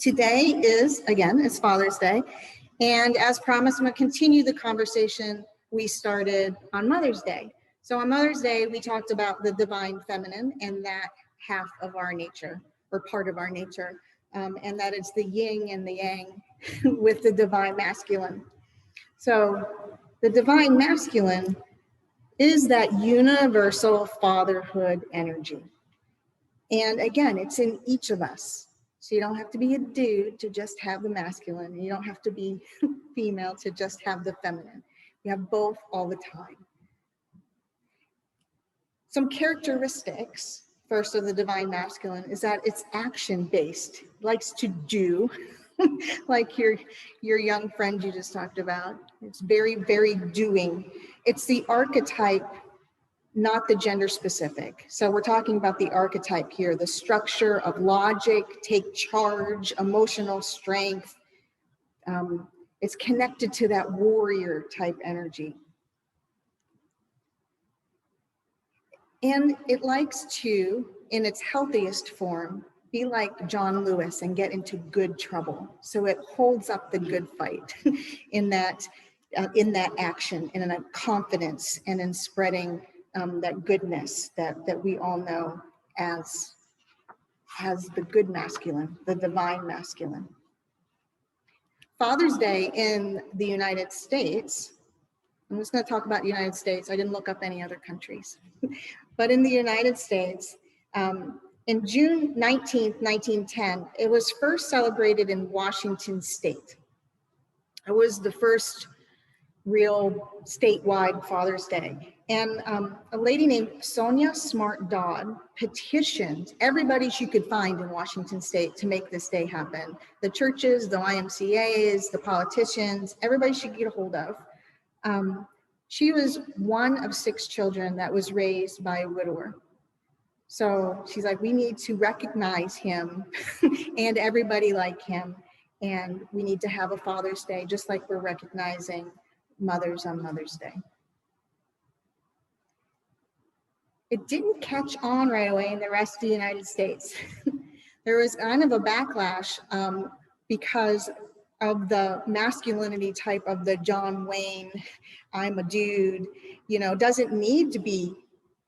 Today is, again, it's Father's Day. And as promised, I'm going to continue the conversation we started on Mother's Day. So on Mother's Day, we talked about the divine feminine and that half of our nature, or part of our nature, and that it's the yin and the yang with the divine masculine. So the divine masculine is that universal fatherhood energy. And again, it's in each of us. So you don't have to be a dude to just have the masculine. You don't have to be female to just have the feminine. You have both all the time. Some characteristics, first, of the divine masculine is that it's action-based, likes to do, like your young friend you just talked about. It's very, very doing. It's the archetype, not the gender specific. So we're talking about the archetype here, the structure of logic, take charge, emotional strength. It's connected to that warrior type energy. And it likes to, in its healthiest form, be like John Lewis and get into good trouble. So it holds up the good fight in that action, and in a confidence, and in spreading that goodness that we all know as the good masculine, the divine masculine. Father's Day in the United States, I'm just going to talk about the United States. I didn't look up any other countries. But in the United States, in June 19th, 1910, it was first celebrated in Washington State. It was the first real statewide Father's Day. And a lady named Sonia Smart Dodd petitioned everybody she could find in Washington State to make this day happen. The churches, the YMCAs, the politicians, everybody she could get a hold of. She was one of 6 children that was raised by a widower. So she's like, we need to recognize him and everybody like him. And we need to have a Father's Day, just like we're recognizing mothers on Mother's Day. It didn't catch on right away in the rest of the United States. There was kind of a backlash because of the masculinity type of the John Wayne, I'm a dude, doesn't need to be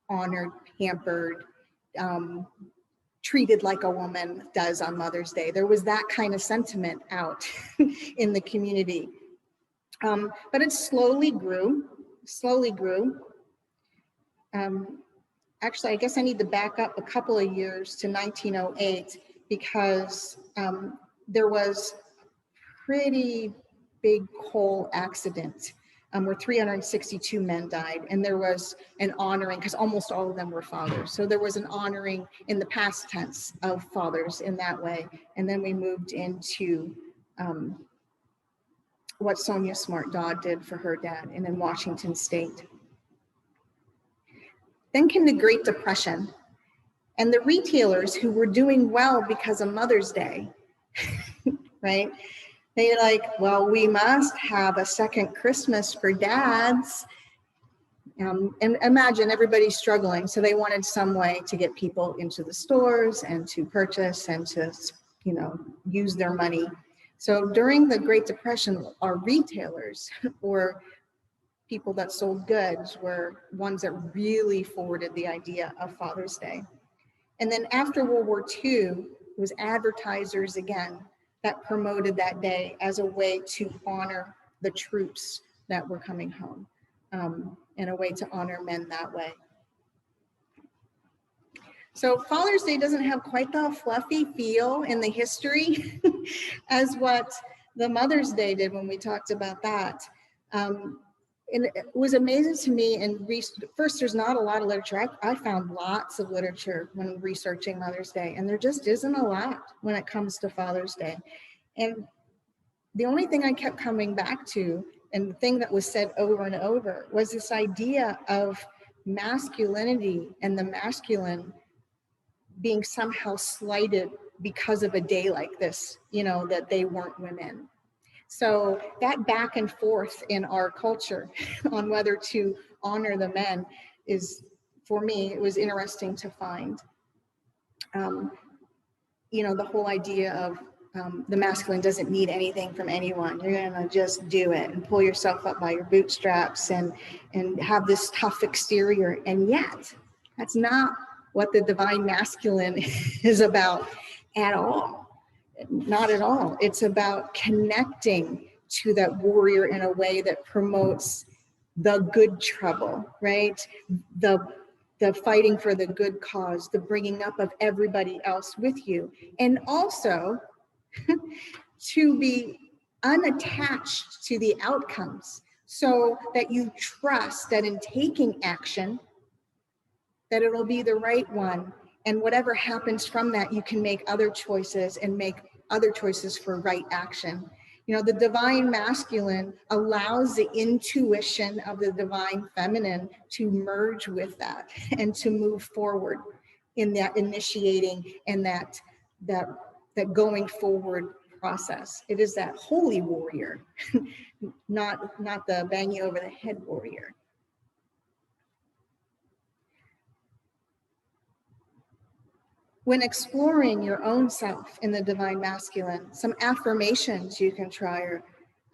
honored, pampered, treated like a woman does on Mother's Day. There was that kind of sentiment out in the community. But it slowly grew. Actually, I guess I need to back up a couple of years to 1908 because there was a pretty big coal accident where 362 men died, and there was an honoring, because almost all of them were fathers. So there was an honoring in the past tense of fathers in that way. And then we moved into what Sonia Smart Dodd did for her dad, and in Washington State. Then came the Great Depression, and the retailers who were doing well because of Mother's Day, right? They're like, well, we must have a second Christmas for dads. And imagine everybody's struggling, so they wanted some way to get people into the stores and to purchase and to, use their money. So during the Great Depression, our retailers or people that sold goods were ones that really forwarded the idea of Father's Day. And then after World War II, it was advertisers again that promoted that day as a way to honor the troops that were coming home, and a way to honor men that way. So Father's Day doesn't have quite the fluffy feel in the history as what the Mother's Day did when we talked about that. And it was amazing to me, and first, there's not a lot of literature. I found lots of literature when researching Mother's Day, and there just isn't a lot when it comes to Father's Day. And the only thing I kept coming back to, and the thing that was said over and over, was this idea of masculinity and the masculine being somehow slighted because of a day like this, that they weren't women. So that back and forth in our culture on whether to honor the men is, for me, it was interesting to find. The whole idea the masculine doesn't need anything from anyone. You're gonna just do it and pull yourself up by your bootstraps and have this tough exterior. And yet, that's not what the divine masculine is about at all. Not at all. It's about connecting to that warrior in a way that promotes the good trouble, right? The fighting for the good cause, the bringing up of everybody else with you, and also to be unattached to the outcomes, so that you trust that in taking action, that it'll be the right one, and whatever happens from that, you can make other choices and make other choices for right action. You know, the divine masculine allows the intuition of the divine feminine to merge with that and to move forward in that initiating and that going forward process. It is that holy warrior, not the bang you over the head warrior. When exploring your own self in the divine masculine, some affirmations you can try are,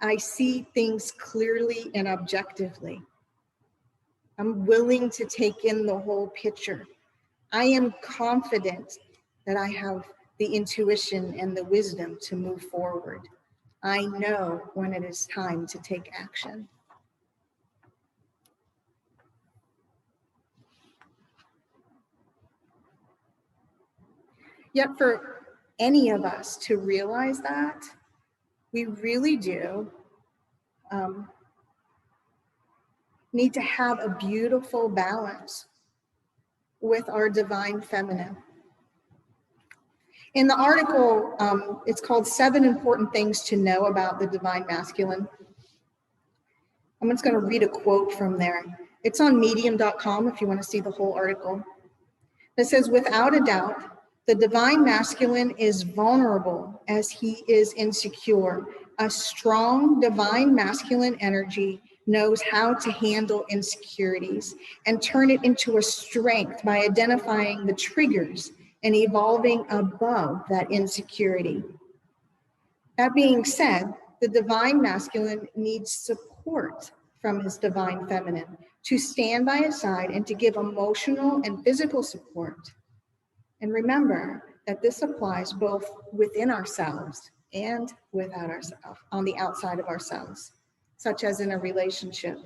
I see things clearly and objectively. I'm willing to take in the whole picture. I am confident that I have the intuition and the wisdom to move forward. I know when it is time to take action. Yet for any of us to realize that, we really do need to have a beautiful balance with our divine feminine. In the article, it's called 7 Important Things to Know About the Divine Masculine. I'm just going to read a quote from there. It's on medium.com if you want to see the whole article. It says, without a doubt, the divine masculine is vulnerable as he is insecure. A strong divine masculine energy knows how to handle insecurities and turn it into a strength by identifying the triggers and evolving above that insecurity. That being said, the divine masculine needs support from his divine feminine to stand by his side and to give emotional and physical support. And remember that this applies both within ourselves and without ourselves, on the outside of ourselves, such as in a relationship.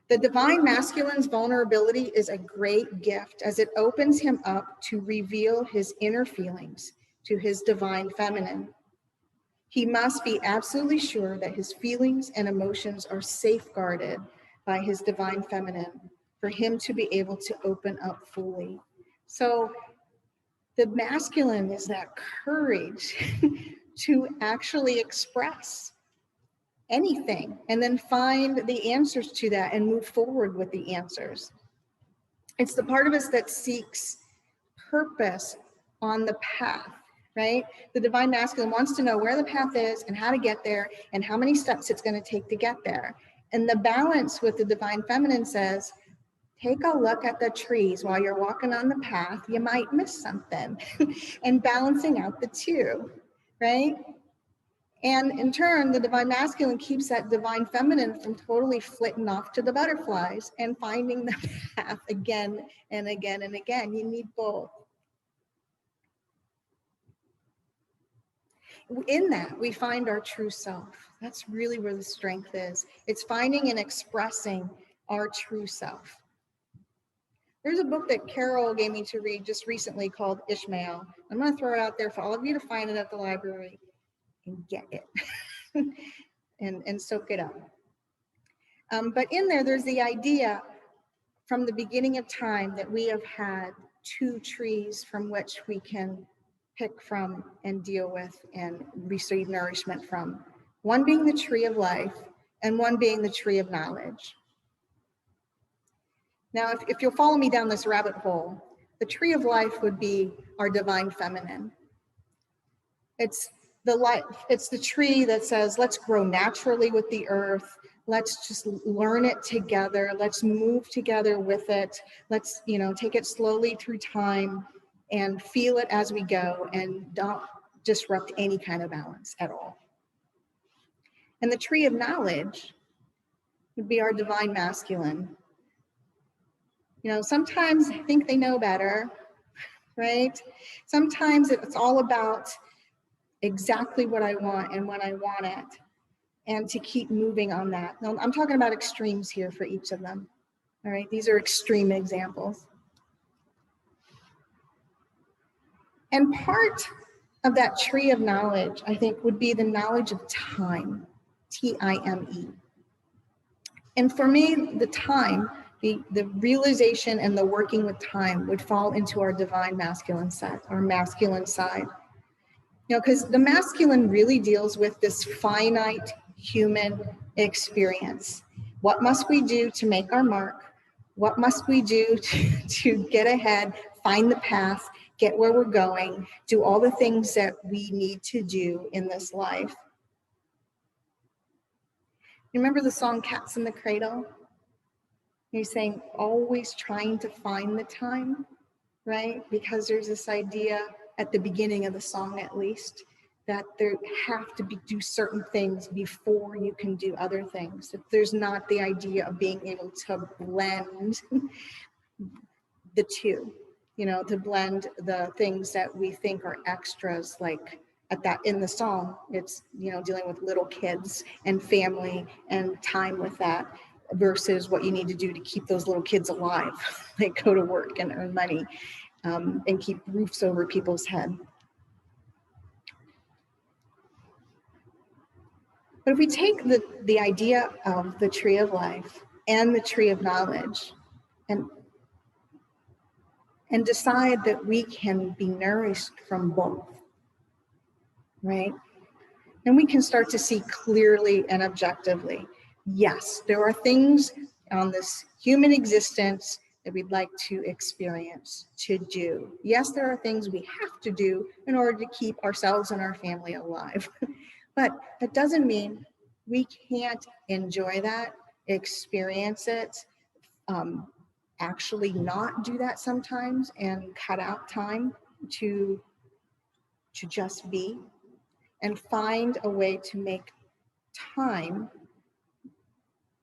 The divine masculine's vulnerability is a great gift as it opens him up to reveal his inner feelings to his divine feminine. He must be absolutely sure that his feelings and emotions are safeguarded by his divine feminine for him to be able to open up fully. So the masculine is that courage to actually express anything and then find the answers to that and move forward with the answers. It's the part of us that seeks purpose on the path, right? The divine masculine wants to know where the path is and how to get there and how many steps it's going to take to get there. And the balance with the divine feminine says, take a look at the trees while you're walking on the path, you might miss something. And balancing out the two, right? And in turn, the divine masculine keeps that divine feminine from totally flitting off to the butterflies and finding the path again and again and again. You need both. In that, we find our true self. That's really where the strength is. It's finding and expressing our true self. There's a book that Carol gave me to read just recently called Ishmael. I'm going to throw it out there for all of you to find it at the library and get it and soak it up. But in there's the idea from the beginning of time that we have had 2 trees from which we can pick from and deal with and receive nourishment from. One being the tree of life and one being the tree of knowledge. Now, if you'll follow me down this rabbit hole, the tree of life would be our divine feminine. It's the life, it's the tree that says, let's grow naturally with the earth. Let's just learn it together. Let's move together with it. Let's, take it slowly through time and feel it as we go and disrupt any kind of balance at all. And the tree of knowledge would be our divine masculine. You know, sometimes I think they know better, right? Sometimes it's all about exactly what I want and when I want it, and to keep moving on that. Now, I'm talking about extremes here for each of them. All right, these are extreme examples. And part of that tree of knowledge, I think, would be the knowledge of time, T-I-M-E. And for me, the time, the realization and the working with time would fall into our divine masculine side, our masculine side. You know, because the masculine really deals with this finite human experience. What must we do to make our mark? What must we do to get ahead, find the path, get where we're going, do all the things that we need to do in this life? You remember the song Cats in the Cradle? You're saying always trying to find the time, right? Because there's this idea at the beginning of the song, at least, that there have to do certain things before you can do other things. That there's not the idea of being able to blend the two, you know, to blend the things that we think are extras, like in the song, it's, you know, dealing with little kids and family and time with that, versus what you need to do to keep those little kids alive, like go to work and earn money, and keep roofs over people's head. But if we take the idea of the tree of life and the tree of knowledge and decide that we can be nourished from both, right? And we can start to see clearly and objectively, yes, there are things on this human existence that we'd like to experience, to do. Yes, there are things we have to do in order to keep ourselves and our family alive. But that doesn't mean we can't enjoy that, experience it, actually not do that sometimes, and cut out time to just be, and find a way to make time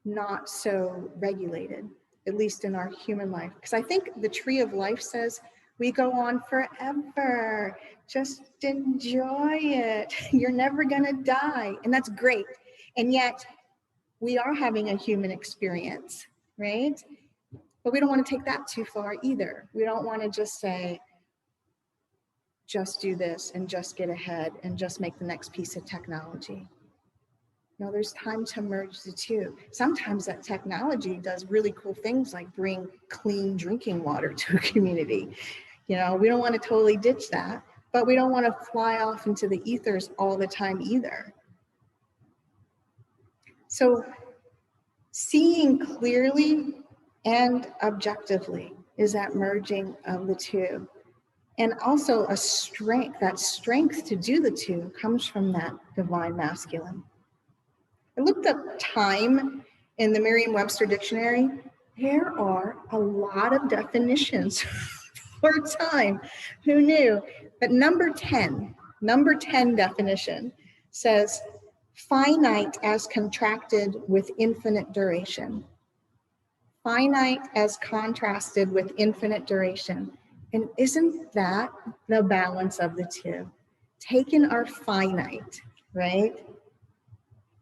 not so regulated, at least in our human life. Because I think the tree of life says we go on forever. Just enjoy it. You're never gonna die. And that's great. And yet we are having a human experience, right? But we don't want to take that too far either. We don't want to just say, just do this and just get ahead and just make the next piece of technology. No, there's time to merge the two. Sometimes that technology does really cool things like bring clean drinking water to a community. You know, we don't want to totally ditch that, but we don't want to fly off into the ethers all the time either. So seeing clearly and objectively is that merging of the two. And also a strength, that strength to do the two comes from that divine masculine. I looked up time in the Merriam-Webster dictionary. There are a lot of definitions for time. Who knew? But number 10 definition says finite as contracted with infinite duration. Finite as contrasted with infinite duration. And isn't that the balance of the two? Taking our finite, right?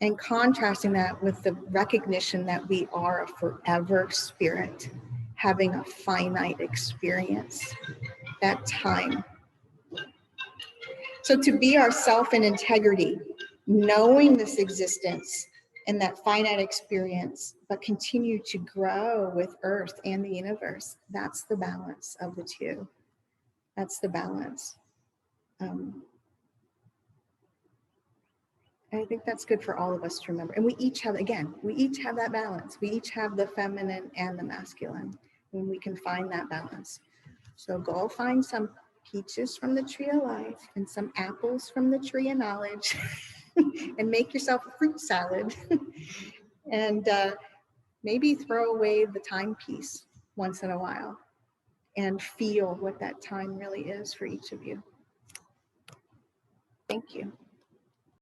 And contrasting that with the recognition that we are a forever spirit, having a finite experience, that time. So to be ourself in integrity, knowing this existence and that finite experience, but continue to grow with Earth and the universe, that's the balance of the two. That's the balance. I think that's good for all of us to remember. And we each have, again, we each have that balance. We each have the feminine and the masculine, and we can find that balance. So go find some peaches from the tree of life and some apples from the tree of knowledge and make yourself a fruit salad and maybe throw away the timepiece once in a while and feel what that time really is for each of you. Thank you.